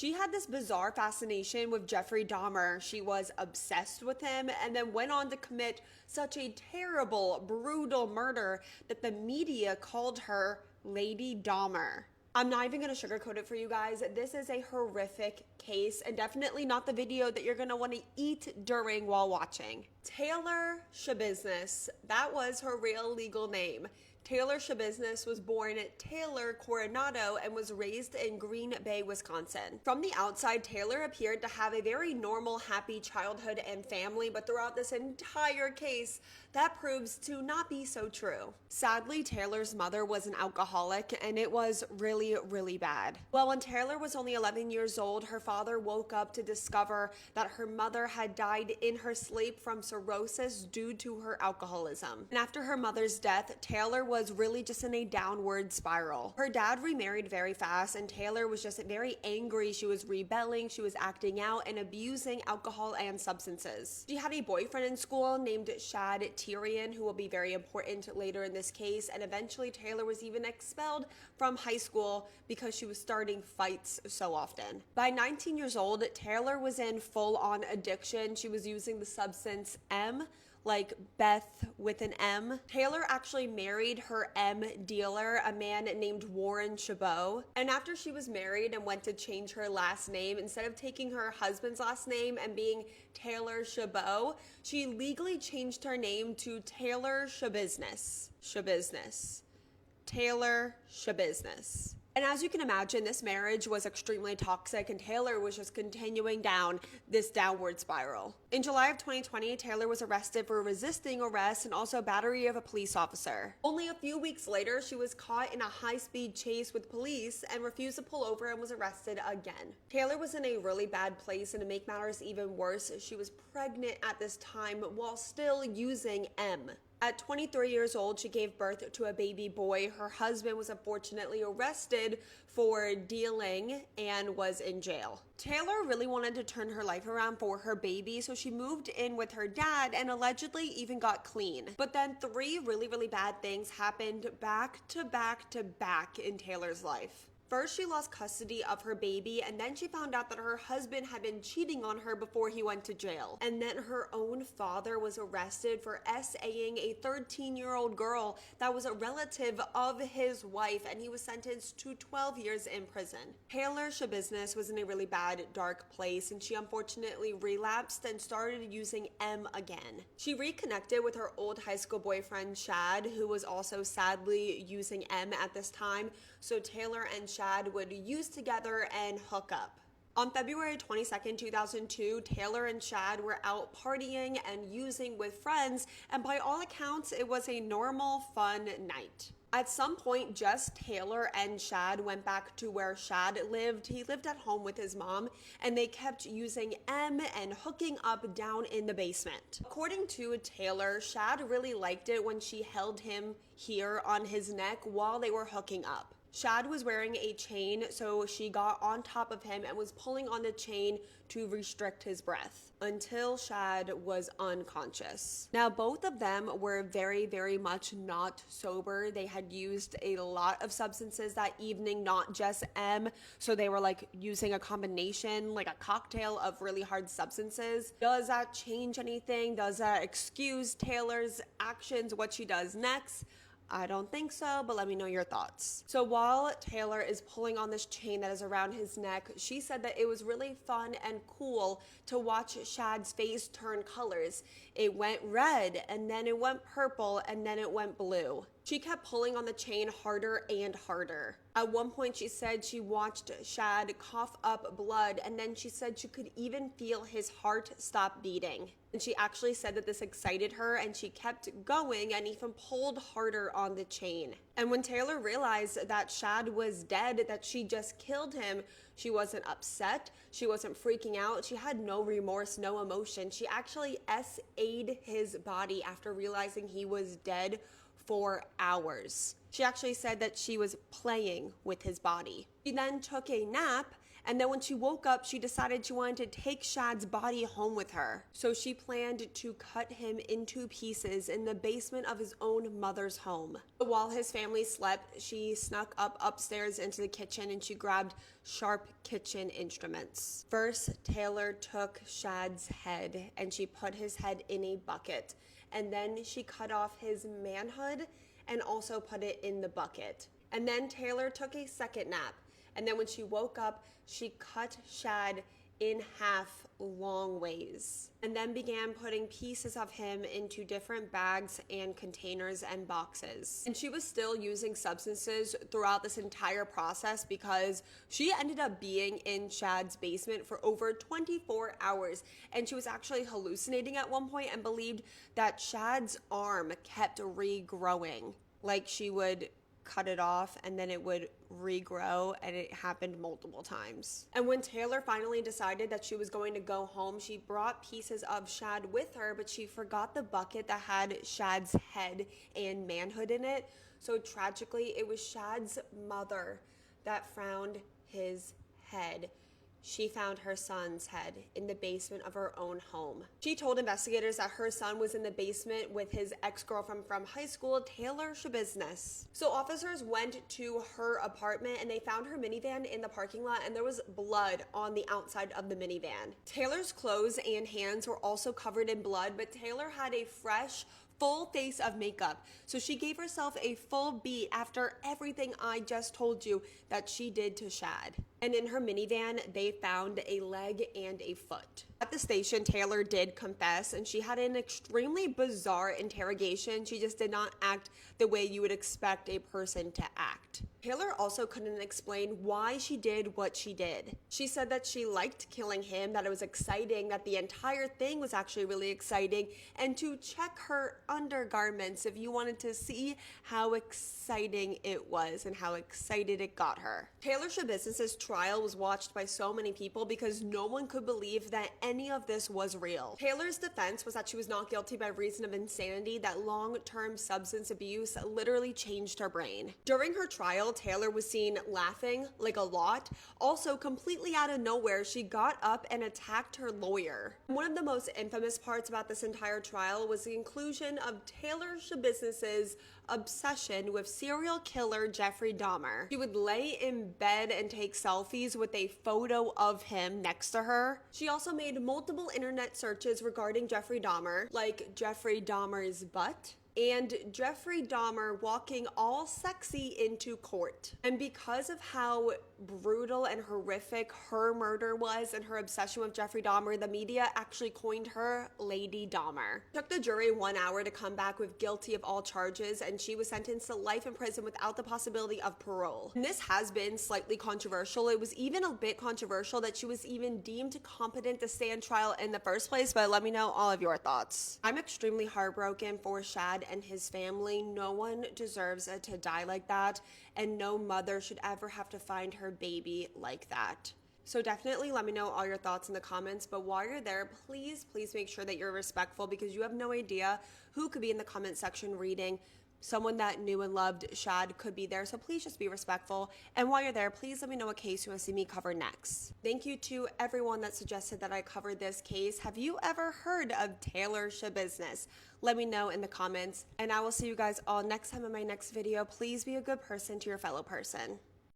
She had this bizarre fascination with Jeffrey Dahmer. She was obsessed with him and then went on to commit such a terrible, brutal murder that the media called her Lady Dahmer. I'm not even going to sugarcoat it for you guys. This is a horrific case and definitely not the video that you're going to want to eat during while watching. Taylor Schabusiness, that was her real legal name. Taylor Schabusiness was born Taylor Coronado and was raised in Green Bay, Wisconsin. From the outside, Taylor appeared to have a very normal, happy childhood and family, but throughout this entire case, that proves to not be so true. Sadly, Taylor's mother was an alcoholic, and it was really, really bad. Well, when Taylor was only 11 years old, her father woke up to discover that her mother had died in her sleep from cirrhosis due to her alcoholism. And after her mother's death, Taylor was really just in a downward spiral. Her dad remarried very fast, and Taylor was just very angry. She was rebelling, she was acting out and abusing alcohol and substances. She had a boyfriend in school named Shad Tyrion, who will be very important later in this case, and eventually Taylor was even expelled from high school because she was starting fights so often. By 19 years old, Taylor was in full-on addiction. She was using the substance M, like Beth with an M. Taylor actually married her M dealer, a man named Warren Chabot. And after she was married and went to change her last name, instead of taking her husband's last name and being Taylor Chabot, she legally changed her name to Taylor Schabusiness. Taylor Schabusiness. And as you can imagine, this marriage was extremely toxic and Taylor was just continuing down this downward spiral. In July of 2020, Taylor was arrested for resisting arrest and also battery of a police officer. Only a few weeks later, she was caught in a high-speed chase with police and refused to pull over and was arrested again. Taylor was in a really bad place, and to make matters even worse, she was pregnant at this time while still using M. At 23 years old, she gave birth to a baby boy. Her husband was unfortunately arrested for dealing and was in jail. Taylor really wanted to turn her life around for her baby, so she moved in with her dad and allegedly even got clean. But then three really, really bad things happened back to back to back in Taylor's life. First, she lost custody of her baby, and then she found out that her husband had been cheating on her before he went to jail. And then her own father was arrested for SAing a 13-year-old girl that was a relative of his wife, and he was sentenced to 12 years in prison. Taylor Schabusiness was in a really bad, dark place, and she unfortunately relapsed and started using M again. She reconnected with her old high school boyfriend, Shad, who was also sadly using M at this time, so Taylor and Shad would use together and hook up. On February 22nd, 2002, Taylor and Shad were out partying and using with friends, and by all accounts, it was a normal, fun night. At some point, just Taylor and Shad went back to where Shad lived. He lived at home with his mom, and they kept using M and hooking up down in the basement. According to Taylor, Shad really liked it when she held him here on his neck while they were hooking up. Shad was wearing a chain, so she got on top of him and was pulling on the chain to restrict his breath until Shad was unconscious. Now, both of them were very, very much not sober. They had used a lot of substances that evening, not just M. So they were like using a combination, like a cocktail of really hard substances. Does that change anything? Does that excuse Taylor's actions, what she does next? I don't think so, but let me know your thoughts. So while Taylor is pulling on this chain that is around his neck, she said that it was really fun and cool to watch Shad's face turn colors. It went red, and then it went purple, and then it went blue. She kept pulling on the chain harder and harder. At one point, she said she watched Shad cough up blood, and then she said she could even feel his heart stop beating. And she actually said that this excited her, and she kept going and even pulled harder on the chain. And when Taylor realized that Shad was dead, that she just killed him, she wasn't upset, she wasn't freaking out, she had no remorse, no emotion. She actually SA'd his body after realizing he was dead for hours. She actually said that she was playing with his body. She then took a nap And then when she woke up, she decided she wanted to take Shad's body home with her. So she planned to cut him into pieces in the basement of his own mother's home. While his family slept, she snuck up upstairs into the kitchen and she grabbed sharp kitchen instruments. First, Taylor took Shad's head and she put his head in a bucket. And then she cut off his manhood and also put it in the bucket. And then Taylor took a second nap. And then when she woke up, she cut Shad in half long ways and then began putting pieces of him into different bags and containers and boxes. And she was still using substances throughout this entire process because she ended up being in Shad's basement for over 24 hours. And she was actually hallucinating at one point and believed that Shad's arm kept regrowing. Like she would cut it off and then it would regrow, and it happened multiple times. And when Taylor finally decided that she was going to go home, she brought pieces of Shad with her, but she forgot the bucket that had Shad's head and manhood in it. So tragically, it was Shad's mother that found his head. She found her son's head in the basement of her own home. She told investigators that her son was in the basement with his ex-girlfriend from high school, Taylor Shabiznes. So officers went to her apartment and they found her minivan in the parking lot, and there was blood on the outside of the minivan. Taylor's clothes and hands were also covered in blood, but Taylor had a fresh, full face of makeup. So she gave herself a full beat after everything I just told you that she did to Shad. And in her minivan, they found a leg and a foot. At the station, Taylor did confess, and she had an extremely bizarre interrogation. She just did not act the way you would expect a person to act. Taylor also couldn't explain why she did what she did. She said that she liked killing him, that it was exciting, that the entire thing was actually really exciting, and to check her undergarments if you wanted to see how exciting it was and how excited it got her. Taylor Shabiznes' trial was watched by so many people because no one could believe that any of this was real. Taylor's defense was that she was not guilty by reason of insanity, that long-term substance abuse literally changed her brain. During her trial, Taylor was seen laughing, like a lot. Also, completely out of nowhere, she got up and attacked her lawyer. One of the most infamous parts about this entire trial was the inclusion of Taylor Shabiznes' obsession with serial killer Jeffrey Dahmer. She would lay in bed and take selfies with a photo of him next to her. She also made multiple internet searches regarding Jeffrey Dahmer, like Jeffrey Dahmer's butt and Jeffrey Dahmer walking all sexy into court. And because of how brutal and horrific her murder was and her obsession with Jeffrey Dahmer, the media actually coined her Lady Dahmer. It took the jury 1 hour to come back with guilty of all charges, and she was sentenced to life in prison without the possibility of parole. And this has been slightly controversial. It was even a bit controversial that she was even deemed competent to stand trial in the first place, but let me know all of your thoughts. I'm extremely heartbroken for Shad and his family. No one deserves to die like that, and no mother should ever have to find her baby like that. So definitely let me know all your thoughts in the comments, but while you're there, please make sure that you're respectful, because you have no idea who could be in the comment section reading. Someone that knew and loved Shad could be there, so please just be respectful. And while you're there, please let me know what case you want to see me cover next. Thank you to everyone that suggested that I cover this case. Have you ever heard of Taylor Shabiznes? Let me know in the comments, and I will see you guys all next time in my next video. Please be a good person to your fellow person.